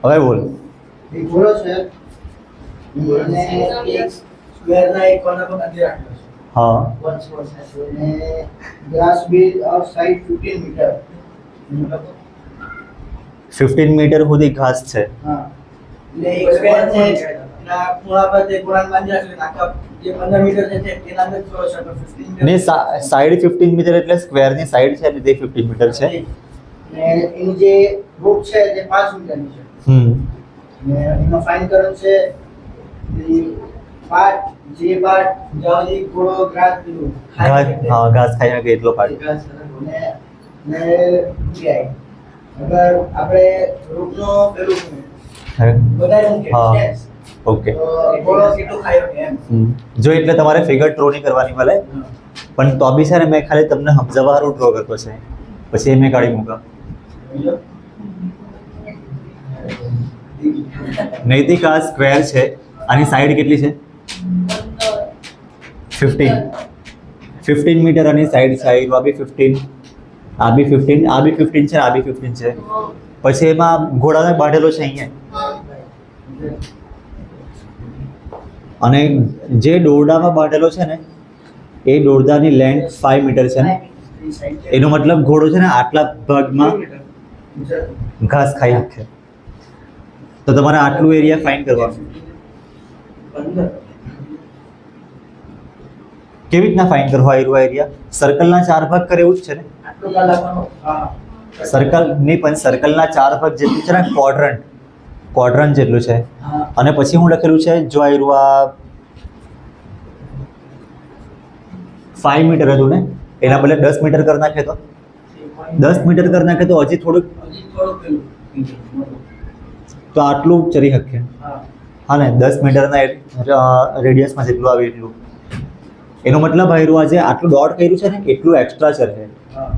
હવે બોલ. એક ઘોડો છે અને એક સ્ક્વેરના એક કોર્નર પર બાંધી રાખેલો છે. હા. અને grass base of side 15 metre. 15 metre સુધી ઘાસ છે. હા એટલે એક સ્ક્વેર છે એના ખૂણા પર તે ખૂણા બાંધી રાખેલું છે. આખા જે 15 મીટર છે તેના અંદર થોડો છે 15 મીટર ને સાઈડ 15 મીટર એટલે સ્ક્વેરની સાઈડ છે ને તે 15 મીટર છે. અને એની જે રૂટ છે તે 5 મીટરની છે. અને એનો ફાઇન કરંટ છે પાર્ટ જે પાર્ટ જ્યાં ઘોડો ગ્રાસ પીવું ઘાસ, હા ઘાસ ખાઈ શકે એટલો પાર્ટ. ને પીઆઈ અગર આપણે રૂટનો પેલું વધારે મૂકીએ હા. yes, okay. તો ઘોડો કેટલું ખાયો કે એમ. જો એટલે તમારે ફિગર ડ્રો નહીં કરવાની મળે, પણ તો બી છે ને મેં ખાલી તમને સમજાવવા હારું ડ્રો કરતો છે, પછી એ મેં કાઢી મૂકા. નૈતિક આ સ્ક્વેર છે, આની સાઈડ કેટલી છે? 15 મીટર આની સાઈડ છે. આ બી 15, આ બી 15, આ બી 15 છે, આ બી 15 છે. પછી એમાં ઘોડાને બાંધેલો છે અહીંયા, અને જે દોરડામાં બાંધેલો છે ને એ દોરડાની લેન્થ 5 મીટર છે ને, એનો મતલબ ઘોડો છે ને આટલા ભાગમાં ઘાસ ખાઈ શકે. તો તમારે આટલું એરિયા ફાઇન કરવાનું. કેવી રીતના ફાઇન કરવા એરિયા? સર્કલના 4 ભાગ કરે એવું જ છે ને? આટલું કાલ લખવાનું. હા સર્કલ નહીં, પણ સર્કલના 4 ભાગ જેટલું છે ને, ક્વોડ્રન્ટ જેટલું છે. અને પછી હું લખેલું છે, જો આ 5 મીટર હતું ને, એના બદલે 10 મીટર કરી નાખે તો 10 મીટર કરી નાખે તો હજી થોડુંક, પેલું તો આટલું ચરી શકે. હા હા ને, 10 મીટરના રેડિયસમાં જેટલું આવે એટલું. એનો મતલબ આયરું આજે આટલું ડોટ કર્યું છે ને એટલું એક્સ્ટ્રા છે. હા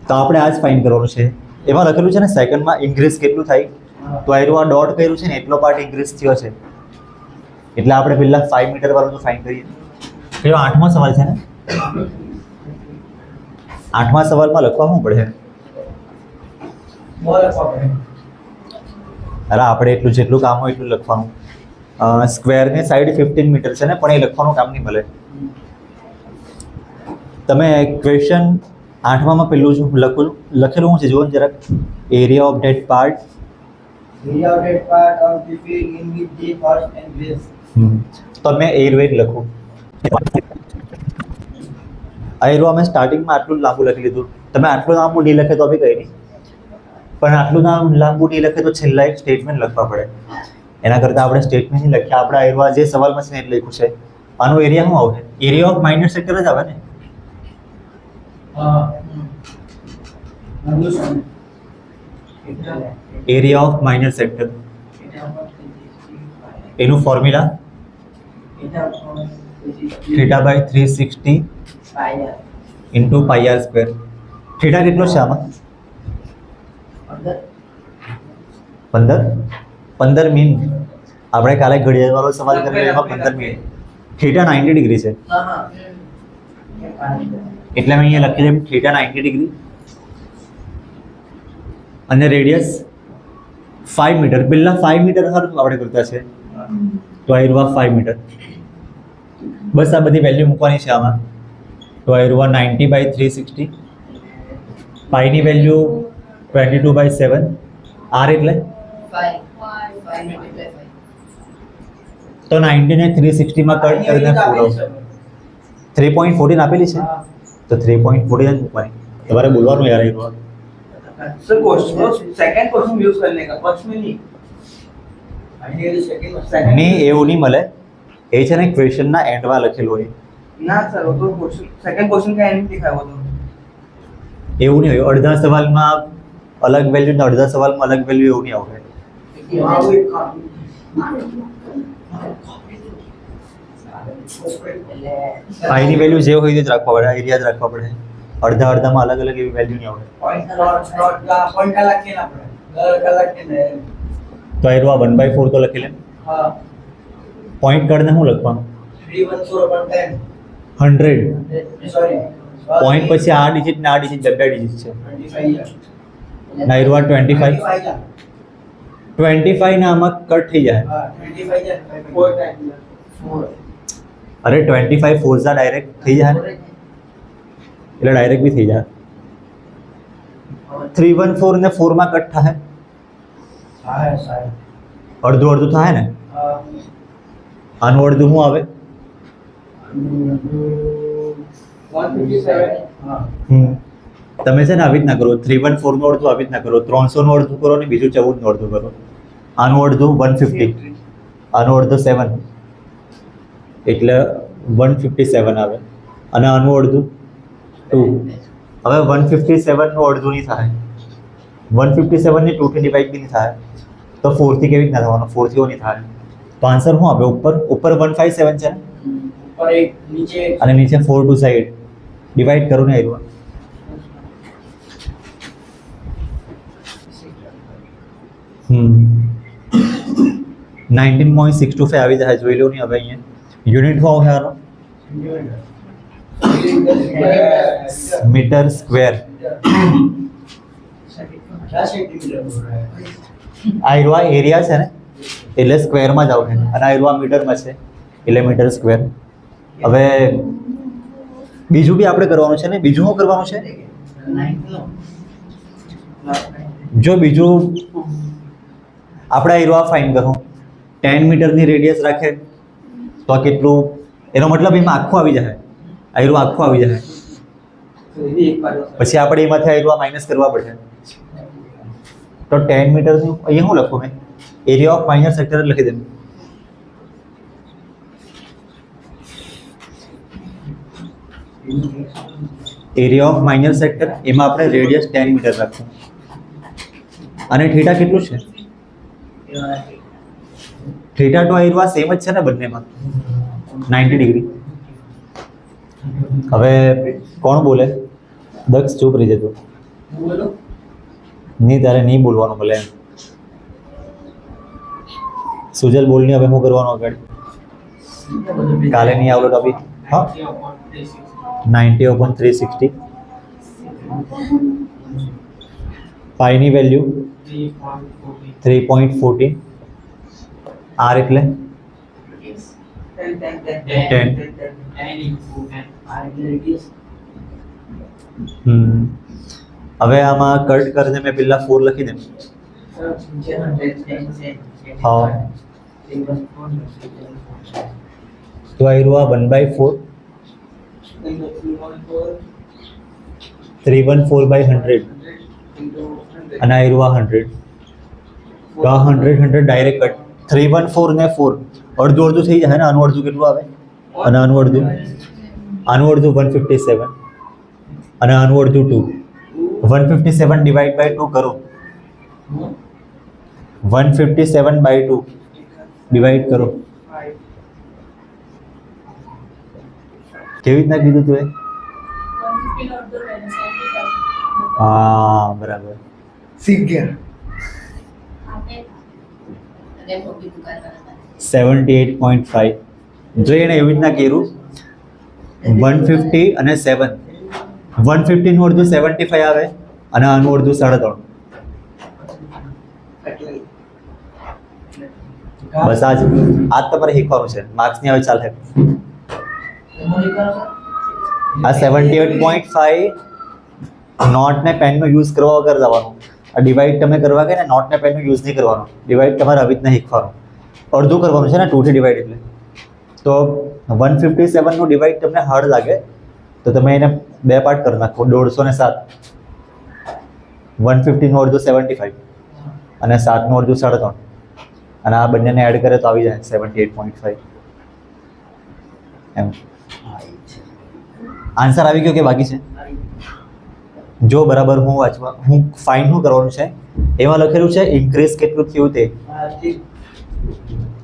તો આપણે આ જ ફાઇન કરવાનું છે. એમાં લખેલું છે ને સેકન્ડમાં ઇન્ક્રીઝ કેટલું થાય, તો આયરું આ ડોટ કર્યું છે ને એટલો પાર્ટ ઇન્ક્રીઝ થયો છે. એટલે આપણે પહેલા 5 મીટર વાળું ફાઇન કરીએ. કયો 8મો સવાલ છે ને? 8મા સવાલમાં લખવા શું પડે? બોલ લખવા પડે. અરે આપણે એટલું જેટલું કામ હોય એટલું લખવાનું. સ્ક્વેરની સાઈડ 15 મીટર છે ને, પણ એ લખવાનું કામ નહીં મળે. તમે ક્વેશ્ચન 8માં પેલું લખેલું શું છે જુઓ ને જરાક. Area of that part. Area of that part of the field in which the first and base. તો મેં એરવેટ લખું. એરો અમે સ્ટાર્ટિંગમાં આટલું લાંબુ લખી લીધું. તમે આટલું લાંબુ નહીં લખે તો બી કંઈ નહીં, પણ આટલું લાંબુ નહીં લખે તો છેલ્લા એક સ્ટેટમેન્ટ લખવા પડે. એના કરતાં આપણે સ્ટેટમેન્ટ નહીં લખ્યા, આપણે એરવા જે સવાલમાં છે ને એટલે લખ્યું છે. આનું એરિયા શું આવે? એરિયા ઓફ માઇનર સેક્ટર જ આવે ને. એરિયા ઓફ માઇનર સેક્ટર એનું formula θ/360 into πr square. Theta કેટલો છે આમાં? 15 મીન. આપણે કાલે ઘડિયાળ વાળો સવાલ કરેલો એમાં 15 મીન. થીટા 90 ડિગ્રી છે, એટલે મેં અહીંયા લખી દઉં થીટા 90 ડિગ્રી. અને રેડિયસ 5 મીટર. પહેલા 5 મીટર આપણે કરતા છે, તો આ રૂવા 5 મીટર. બસ આ બધી વેલ્યુ મૂકવાની છે આમાં. તો આ રૂવા 90/360, પાઈની વેલ્યુ 22/7, આર એટલે તો 90 ને 360માં કટ કરીને 3.14 આપેલી છે, તો 3.14 જ મૂકવાની. તમારે બોલવાનું યાર એ રૂવા. Sir question second question use करने का फर्स्ट में नहीं आइडियली सेकंड નહીં એવું નહીં મળે. એ છે ને ક્વેશ્ચનના એન્ડમાં લખેલું હોય. ना सर वो तो क्वेश्चन सेकंड क्वेश्चन का एंड दिखा वो तो એવું નહીં હોય. અડધા સવાલમાં અલગ વેલ્યુ ને અડધા સવાલમાં અલગ વેલ્યુ એવું નહીં આવે. हाँ वो एक काम પાઈની વેલ્યુ જે હોય તે જ રાખવા પડે, એરિયા જ રાખવા પડે. અડધા અડધામાં અલગ અલગ એવી વેલ્યુ નહીં આવે. पॉइंट का लग के ना का लग के ना તો આ 1/4 તો લખી લે. हां પોઈન્ટ કાઢને શું લખવાનું? 314/10 100. सॉरी પોઈન્ટ પછી આ ડિજિટ ને આ ડિજિટ બે ડિજિટ છે. 25 નાયરવા 25 25 25 ને આમાં કટ થઈ જાય. હા 25 છે 4 ટાઈમ 4 અરે 25 ફોર્સા ડાયરેક્ટ થઈ જાય ને? એટલે ડાયરેક્ટ બી થઈ જાય. 314 ને 4 માં કટ થાય, હા સાહેબ અડધું અડધું થાય ને. આનું અડધું શું આવે? 157 હા તમે છે ને આવી જ ના કરો, 314 નું અડધું આવી જ ના કરો, 300 નું અડધું કરો ને બીજું 14 નું અડધું કરો. આનું અડધું 150, આનું અડધું 7 એટલે 157 આવે, અને આનું અડધું 2. હવે 157 નું અડધું નહીં થાય, 157 ને 2 થી ડિવાઈડ બી નહીં થાય, તો 4 થી કેવી રીતના થવાનું? 4 થી નહીં થાય. તો આન્સર શું આવે? ઉપર 157 છે ને, ઉપર એક નીચે અને નીચે 4 ટુ સાઈડ ડિવાઈડ કરો ને આવ્યું. હમ 19.625 આવી જાય, જોઈ લો નહીં. હવે અહીંયા યુનિટ શું આવશે આનો? Metre square. આ એરિયા છે ને એટલે સ્ક્વેરમાં જ આવશે, અને આ મીટરમાં છે એટલે મીટર સ્ક્વેર. હવે બીજું બી આપણે કરવાનું છે ને. બીજું શું કરવાનું છે? જો બીજું આપણે એરિયા ફાઇન કરો, 10 મીટરની રેડિયસ રાખે તો આ કેટલું? એનો મતલબ એમાં આખું આવી જાય, એરિયા આખું આવી જાય. પછી આપણે એમાંથી એરિયા માઇનસ કરવા પડશે. તો 10 મીટરનું અહીંયા શું લખું મેં? એરિયા ઓફ માઇનર સેક્ટર લખી દઉં. એરિયા ઓફ માઇનર સેક્ટર, એમાં આપણે રેડિયસ 10 મીટર રાખશું. અને થીટા કેટલું છે? થીટા તો એરિયા સેમ જ છે ને બંનેમાં, 90 ડિગ્રી. હવે કોણ બોલે? દક્ષ ચૂપ રહી જતો. નહીં, તારે નહીં બોલવાનું ભલે. સુજલ બોલની. હવે શું કરવાનું આગળ? કાલે નહીં આવડે તો બી હા 90/360. પાઈની વેલ્યુ 3.14. આર એટલે 10. હવે આમાં કટ કરીને મેં પેલા 4 લખી દઉં. હા તો આવ્યું આ 1/4, 314/100, અને આવ્યું આ 100. તો આ 100 ડાયરેક્ટ કટ. 314 ને 4 અડધું અડધું થઈ જાય ને. આનું અડધું કેટલું આવે? અને આનું અડધું 157, અને આનું અડધું 2. 157 ડિવાઈડ બાય 2 કરો. 157/2 ડિવાઈડ કરો. કેવી રીતના કીધું તું એ? હા બરાબર, શીખ ગયા. 78.5. જો એને એવી રીતના કર્યું 150 અને 7, 150 નું અડધું 75 આવે, અને આનું અડધું 3.5. બસ આજ તમારે શીખવાનું છે. માર્ક્સ ની હવે ચાલે. આ 78.5 નોટ ને પેન નો યુઝ કરવા વગર જવાનું. આ ડિવાઈડ તમે કરવા ગયા ને, નોટ ને પેન નો યુઝ નહીં કરવાનો. ડિવાઈડ તમારે આવી રીતના શીખવાનું. અડધું કરવાનું છે ને, 2 થી ડિવાઈડ. એટલે તો 157 નું ડિવાઈડ તમને હાર્ડ લાગે તો તમે એને 2 પાર્ટ કરી નાખો. 150 ને 7, 150 નું અડધું 75 અને 7 નું અડધું 3.5, અને આ બંનેને એડ કરે તો આવી જાય 78.5 એમ. આન્સર આવી ગયો કે બાકી છે? જો બરાબર હું ફાઇન શું કરવાનું છે, એમાં લખેલું છે ઇન્ક્રીઝ કેટલું થયું તે.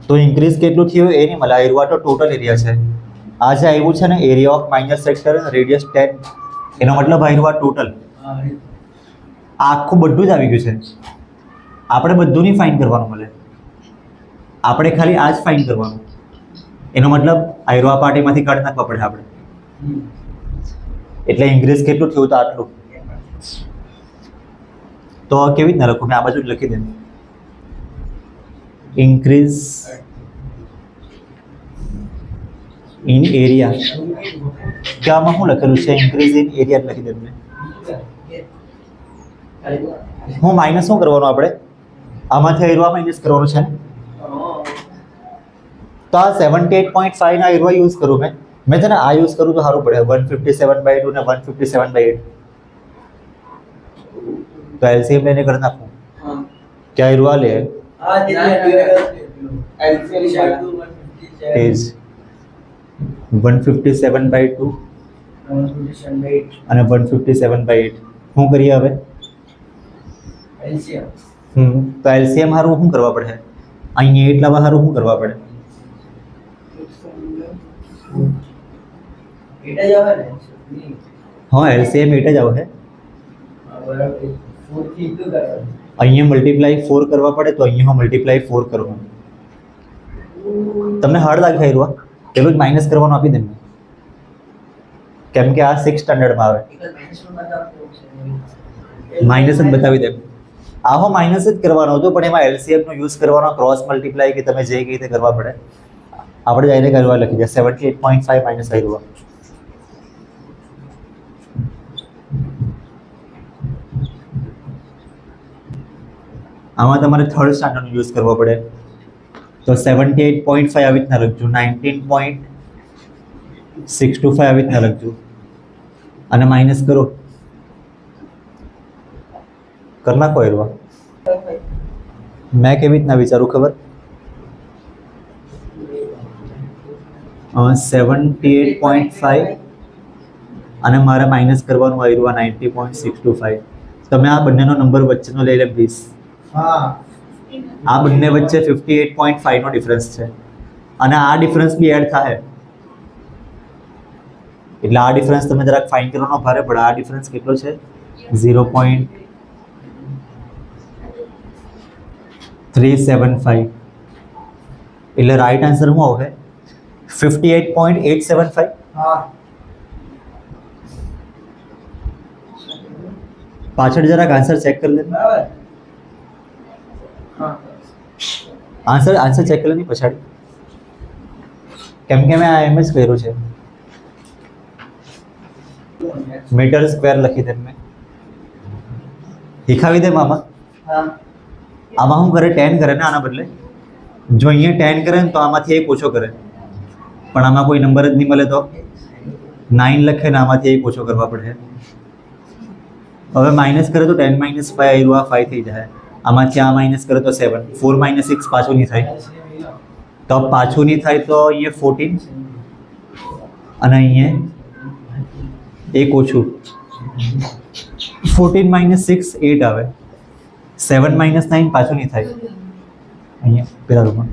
તો ઇન્ક્રીઝ કેટલું થયું એ નહીં મળે. એરિયા તો ટોટલ એરિયા છે. આ જે આવ્યું છે ને area of minor sector radius 10, એનો મતલબ એરિયા ટોટલ આખું બધું જ આવી ગયું છે. આપણે બધું નહીં ફાઇન કરવાનું મળે, આપણે ખાલી આ જ ફાઇન કરવાનું. એનો મતલબ એરિયા પાર્ટ એમાંથી કાઢી નાખવા પડે આપણે. એટલે ઇન્ક્રીઝ કેટલું થયું તો આટલું. તો તો કેવી રીતના લખું મેં આ બાજુ જ લખી દે ઇન્ક્રીઝ ઇન એરિયા કે આમાં શું લખેલું છે ઇન્ક્રીઝ ઇન એરિયા લખી દે મેં હું માઇનસ શું કરવાનું આપણે આમાંથી એરવા માઇનસ કરવાનું છે ને તો આ 78.5 ના એરવા યુઝ કરું મેં છે ને આ યુઝ કરું તો સારું પડે 157/2 ને 157/8 તો એલસીએમ લઈને કરી નાખું क्या एरवा ले हाँ is 157/2 અને 157/8 શું કરીએ હવે તો એલસીએમ હારું શું કરવા પડે અહીંયા એટલા હારું શું કરવા પડે હા એલસીએમ એટ જ આવે અહીંયા મલ્ટીપ્લાય 4 કરવા પડે તો અહીંયા મલ્ટીપ્લાય 4 કરવું તમને હાર્ડ લાગે એરવા પેલું જ માઇનસ કરવાનું આપી દે કેમ કે આ 6 સ્ટાન્ડર્ડમાં આવે માઇનસ જ બતાવી દે આહો માઇનસ જ કરવાનો હતો પણ એમાં એલસીએમ નો યુઝ કરવાનો ક્રોસ મલ્ટીપ્લાય કે તમે જે કઈ રીતે કરવા પડે આપણે જઈને કરવા લખી દે 78.5 માઇનસ એરવા આમાં તમારે થર્ડ સ્ટાન્ડર્ડનો યુઝ કરવો પડે તો 78.5 આવી રીતના લખજો 19.625 આવી રીતના લખજો અને માઇનસ કરો કરી નાખો એરવા મેં કેવી રીતના વિચારું ખબર 78.5 અને મારે માઇનસ કરવાનું આવ્યું 90.625 તમે આ બંનેનો નંબર વચ્ચેનો લઈ લે પ્લીઝ આ બંને વચ્ચે 58.5 નો ડિફરન્સ છે અને આ ડિફરન્સ બી એડ થાય એટલે આ ડિફરન્સ તમે જરાક ફાઇન કરવાનો ભારે પડે આ ડિફરન્સ કેટલો છે 0.375 એટલે રાઈટ આન્સર શું આવશે 58.875 પાછળ જરાક આન્સર ચેક કરી લે આન્સર ચેક કરી લે પછાડી કેમ કે મેં આ એમ જ કર્યું છે મીટર સ્ક્વેર લખી દે મેં શીખાવી દે આમાં આમાં શું કરે 10 કરે ને આના બદલે જો અહીંયા 10 કરે ને તો આમાંથી એક ઓછો કરે પણ આમાં કોઈ નંબર જ નહીં મળે તો 9 લખે ને આમાંથી એક ઓછો કરવા પડે હવે માઇનસ કરે તો 10 - 5 આવ્યું આ 5 થઈ જાય આમાંથી આ માઇનસ કરે તો 7 4 - 6 પાછું નહીં થાય તો પાછું નહીં થાય તો અહીંયા 14 અને અહીંયા એક ઓછું 14 - 6 8 આવે 7 - 9 પાછું નહીં થાય અહીંયા પેલા રૂમમાં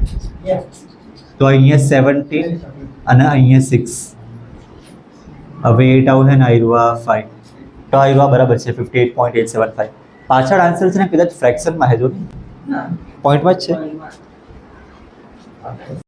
તો અહીંયા 17 અને અહીંયા 6 હવે 8 આવશે ને આવ્યું 5 તો આવ્યું બરાબર છે 58.875 પાછળ આન્સર છે ને કદાચ ફ્રેક્શનમાં હે જો પોઈન્ટમાં જ છે